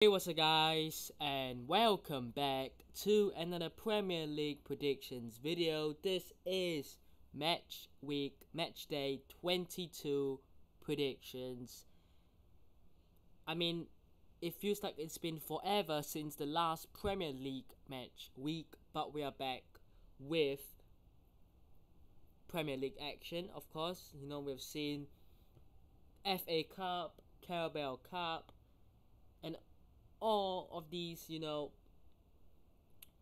Hey, what's up, guys, and welcome back to another Premier League predictions video. This is match day 22 predictions. I mean, it feels like it's been forever since the last Premier League match week, but we are back with Premier League action. Of course, we've seen FA Cup, Carabao Cup, and all of these,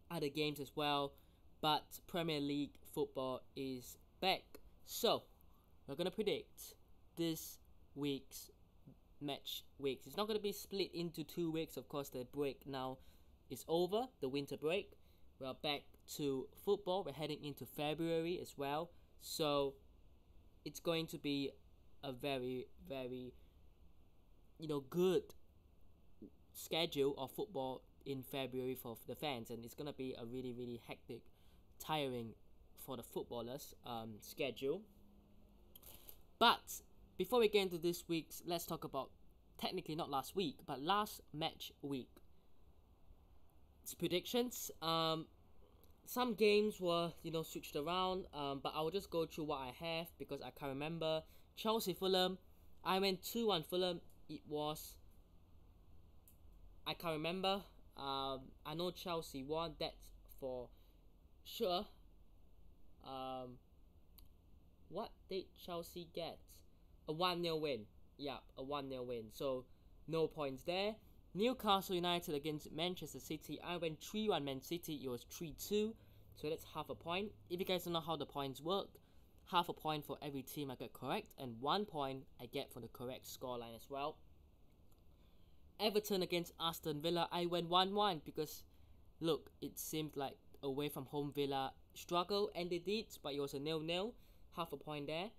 other games as well. But Premier League football is back. So, we're going to predict this week's match weeks. It's not going to be split into 2 weeks. Of course, the break now is over, the winter break. We are back to football. We're heading into February as well. So, it's going to be a very, very, good schedule of football in February for the fans, and it's gonna be a really, really hectic, tiring for the footballers schedule. But before we get into this week's, let's talk about technically not last week, but last match week. It's predictions. Some games were switched around, but I'll just go through what I have because I can't remember. Chelsea Fulham, I went 2-1 Fulham. I can't remember. I know Chelsea won, that's for sure. What did Chelsea get? A 1-0 win. Yeah, a 1-0 win. So, no points there. Newcastle United against Manchester City. I went 3-1 Man City. It was 3-2. So, that's half a point. If you guys don't know how the points work, half a point for every team I get correct, and 1 point I get for the correct scoreline as well. Everton against Aston Villa, I went 1-1 because, look, it seemed like away from home Villa struggled, and they did, but it was a 0-0, half a point there.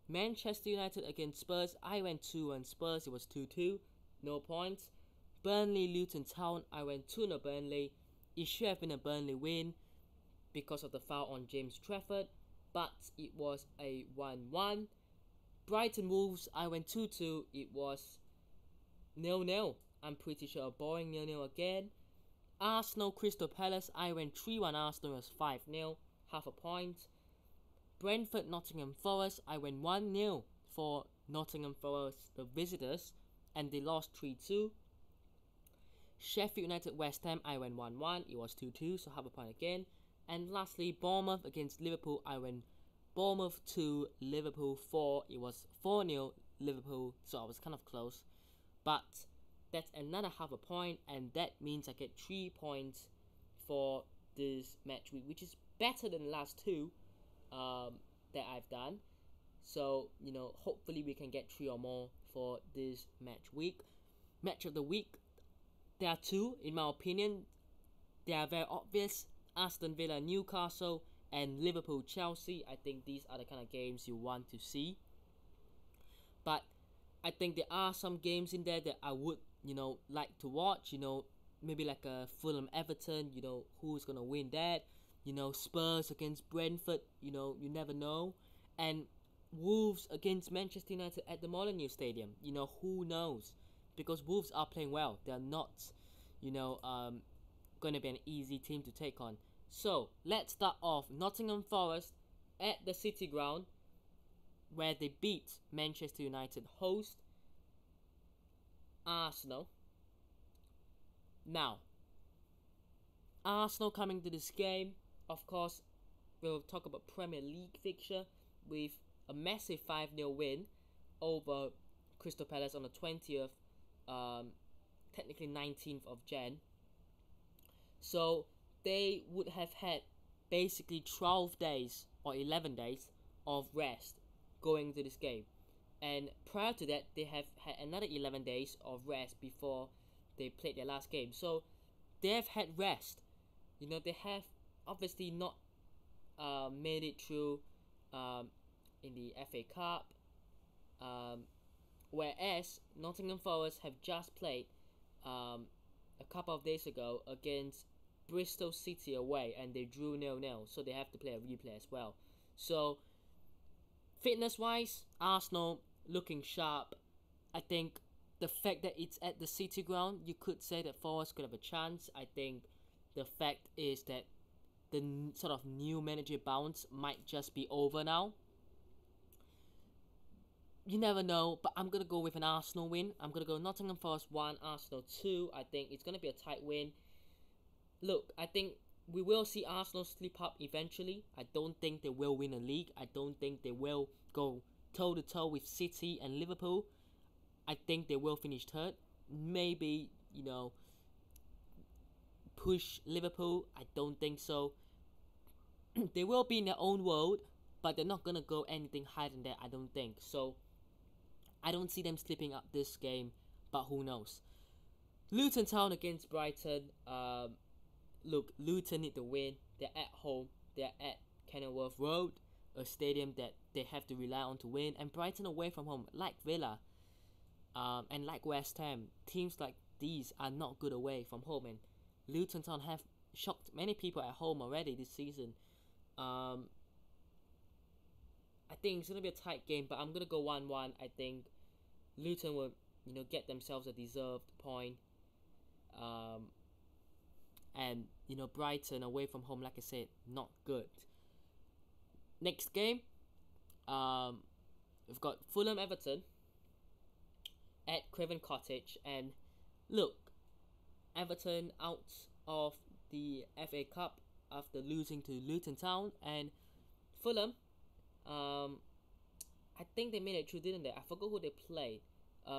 Manchester United against Spurs, I went 2-1 Spurs, it was 2-2, no points. Burnley Luton Town, I went 2-0 Burnley. It should have been a Burnley win because of the foul on James Trafford, but it was a 1-1. Brighton Wolves, I went 2-2, it was 0-0. I'm pretty sure a boring 0-0 again. Arsenal Crystal Palace, I went 3-1 Arsenal, it was 5-0, half a point. Brentford Nottingham Forest, I went 1-0 for Nottingham Forest, the visitors, and they lost 3-2. Sheffield United West Ham, I went 1-1, it was 2-2, so half a point again. And lastly, Bournemouth against Liverpool, I went Bournemouth 2, Liverpool 4, it was 4-0 Liverpool, so I was kind of close. But that's another half a point, and that means I get 3 points for this match week, which is better than the last two that I've done. So, hopefully we can get 3 or more for this match week. Match of the week, there are 2, in my opinion. They are very obvious. Aston Villa Newcastle and Liverpool Chelsea. I think these are the kind of games you want to see. But I think there are some games in there that I would, like to watch, maybe like a Fulham Everton, who's going to win that, Spurs against Brentford, you never know, and Wolves against Manchester United at the Molineux Stadium, who knows, because Wolves are playing well, they're not, going to be an easy team to take on. So, let's start off Nottingham Forest at the City Ground, where they beat Manchester United host Arsenal. Now, Arsenal coming to this game, of course, we'll talk about Premier League fixture with a massive 5-0 win over Crystal Palace on the 20th, technically 19th of Jan. So, they would have had basically 12 days or 11 days of rest going to this game, and prior to that they have had another 11 days of rest before they played their last game. So they have had rest. They have obviously not made it through in the FA Cup, whereas Nottingham Forest have just played a couple of days ago against Bristol City away, and they drew 0-0, so they have to play a replay as well. So fitness wise, Arsenal looking sharp. I think the fact that it's at the City ground, you could say that Forest could have a chance. I think the fact is that the sort of new manager bounce might just be over now. You never know, but I'm going to go with an Arsenal win. I'm going to go Nottingham Forest 1, Arsenal 2. I think it's going to be a tight win. Look, I think we will see Arsenal slip up eventually. I don't think they will win a league. I don't think they will go toe-to-toe with City and Liverpool. I think they will finish third. Maybe, push Liverpool. I don't think so. They will be in their own world, but they're not going to go anything higher than that, I don't think. So, I don't see them slipping up this game, but who knows. Luton Town against Brighton. Look, Luton need to win. They're at home. They're at Kenilworth Road, a stadium that they have to rely on to win. And Brighton away from home, like Villa, and like West Ham, teams like these are not good away from home. And Luton Town have shocked many people at home already this season. I think it's gonna be a tight game, but I'm gonna go 1-1. I think Luton will, get themselves a deserved point. And Brighton away from home, like I said, not good. Next game, we've got Fulham Everton at Craven Cottage, and look, Everton out of the FA Cup after losing to Luton Town, and Fulham, I think they made it through, didn't they? I forgot who they played.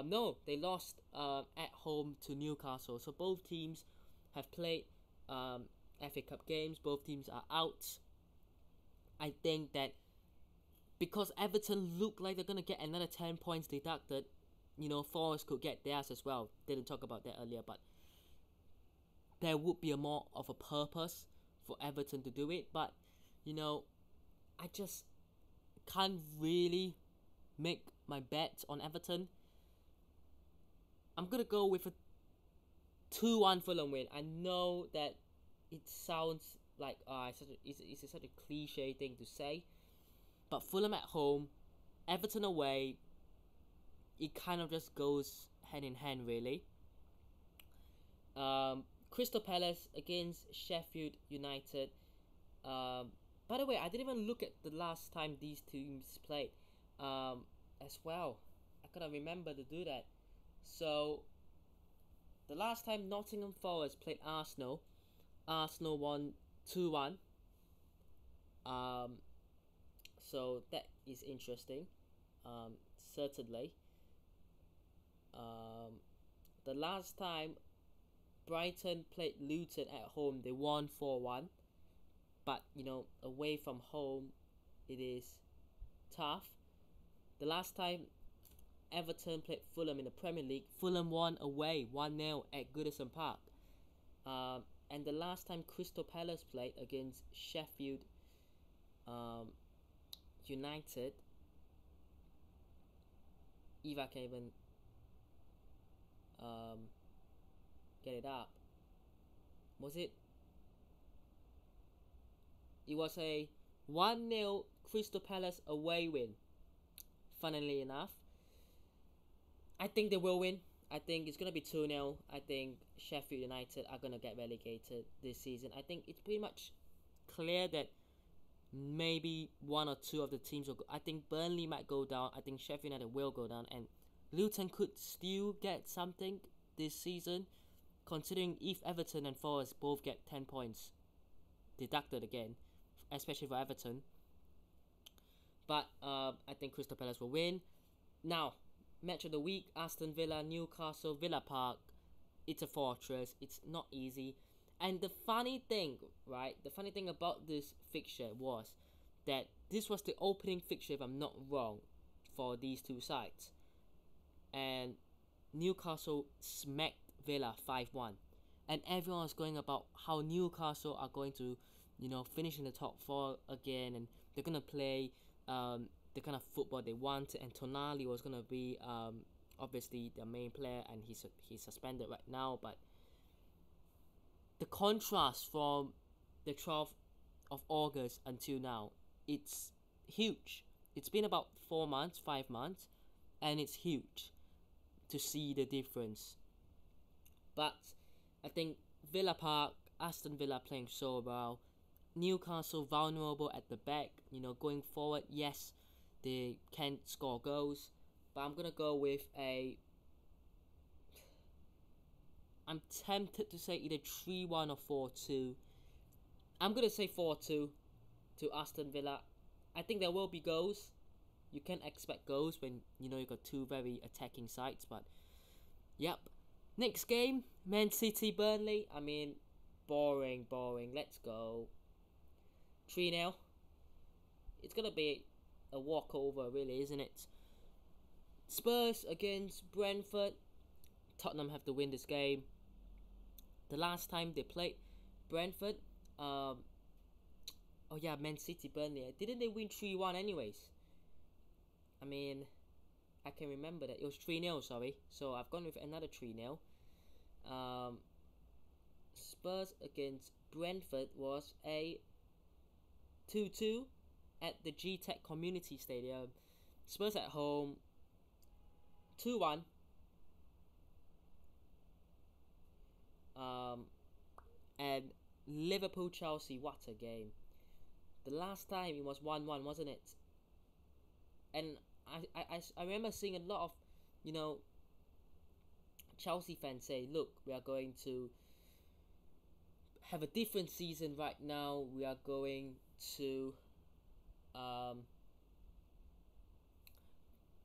No, they lost at home to Newcastle. So both teams have played FA Cup games. Both teams are out. I think that because Everton look like they're going to get another 10 points deducted, Forest could get theirs as well. Didn't talk about that earlier, but there would be a more of a purpose for Everton to do it. But, I just can't really make my bet on Everton. I'm going to go with a 2-1 Fulham win. I know that it sounds like it's such a cliche thing to say, but Fulham at home, Everton away, it kind of just goes hand in hand, really. Crystal Palace against Sheffield United. By the way, I didn't even look at the last time these teams played as well. I couldn't remember to do that. So, the last time Nottingham Forest played Arsenal, Arsenal won 2-1. So that is interesting. Certainly. The last time Brighton played Luton at home, they won 4-1. But, away from home, it is tough. The last time Everton played Fulham in the Premier League, Fulham won away 1-0 at Goodison Park. And the last time Crystal Palace played against Sheffield United, if I can even get it up, it was a 1-0 Crystal Palace away win, funnily enough. I think they will win. I think it's going to be 2-0. I think Sheffield United are going to get relegated this season. I think it's pretty much clear that maybe one or two of the teams will go. I think Burnley might go down. I think Sheffield United will go down. And Luton could still get something this season, considering if Everton and Forest both get 10 points deducted again, especially for Everton. But I think Crystal Palace will win. Now, match of the week, Aston Villa, Newcastle, Villa Park. It's a fortress. It's not easy. And the funny thing about this fixture was that this was the opening fixture, if I'm not wrong, for these two sides. And Newcastle smacked Villa 5-1. And everyone was going about how Newcastle are going to, finish in the top 4 again. And they're going to play the kind of football they want, and Tonali was going to be obviously the main player, and he's suspended right now. But the contrast from the 12th of August until now, it's huge. It's been about 5 months, and it's huge. to see the difference. But I think Villa Park, Aston Villa playing so well. Newcastle vulnerable at the back. You know, going forward, yes, they can't score goals, but I'm gonna go with a. I'm tempted to say either 3-1 or 4-2. I'm gonna say 4-2 to Aston Villa. I think there will be goals. You can expect goals when you know you got two very attacking sides, but yep. Next game, Man City Burnley. I mean, boring. Let's go. 3-0. It's gonna be a walkover, really, isn't it? Spurs against Brentford. Tottenham have to win this game. The last time they played Brentford, oh yeah, Man City Burnley. Didn't they win 3-1 anyways? I mean, I can remember that. It was 3-0, sorry. So I've gone with another 3-0. Spurs against Brentford was a 2-2 at the G-Tech Community Stadium. Spurs at home, 2-1. And Liverpool-Chelsea, what a game. The last time it was 1-1, wasn't it? And I remember seeing a lot of, you know, Chelsea fans say, look, we are going to have a different season right now. We are going to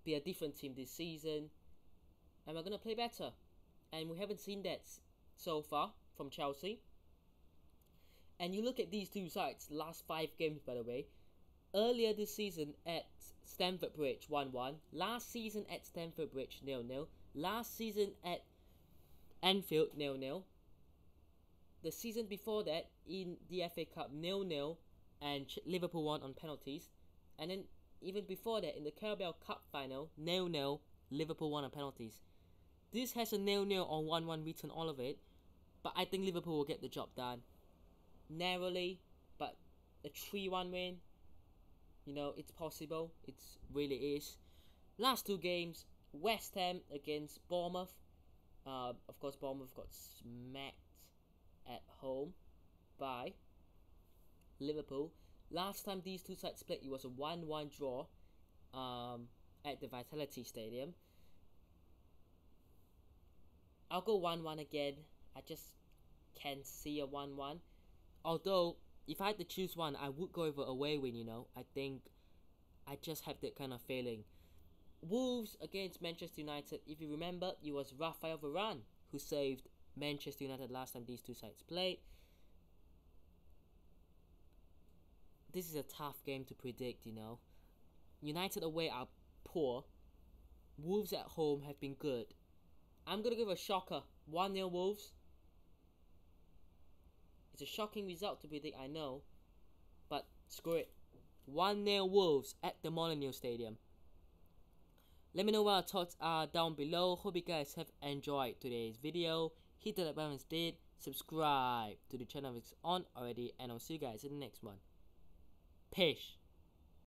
be a different team this season, and we're going to play better. And we haven't seen that so far from Chelsea. And you look at these two sides, last 5 games, by the way. Earlier this season at Stamford Bridge, 1-1. Last season at Stamford Bridge, 0-0. Last season at Anfield, 0-0. The season before that, in the FA Cup, 0-0. And Liverpool won on penalties. And then, even before that, in the Carabao Cup final, 0-0. Liverpool won on penalties. This has a 0-0 or 1-1 written all of it. But I think Liverpool will get the job done. Narrowly, but a 3-1 win, you know, it's possible. It really is. Last 2 games, West Ham against Bournemouth. Of course, Bournemouth got smacked at home by Liverpool. Last time these two sides played, it was a 1-1 draw at the Vitality Stadium. I'll go 1-1 again. I just can't see a 1-1. Although, if I had to choose one, I would go with an away win, you know. I think I just have that kind of feeling. Wolves against Manchester United. If you remember, it was Rafael Varane who saved Manchester United last time these two sides played. This is a tough game to predict, you know. United away are poor. Wolves at home have been good. I'm going to give a shocker. 1-0 Wolves. It's a shocking result to predict, I know. But screw it. 1-0 Wolves at the Molineux Stadium. Let me know what your thoughts are down below. Hope you guys have enjoyed today's video. Hit the like button if you did. Subscribe to the channel if it's on already. And I'll see you guys in the next one. Peace.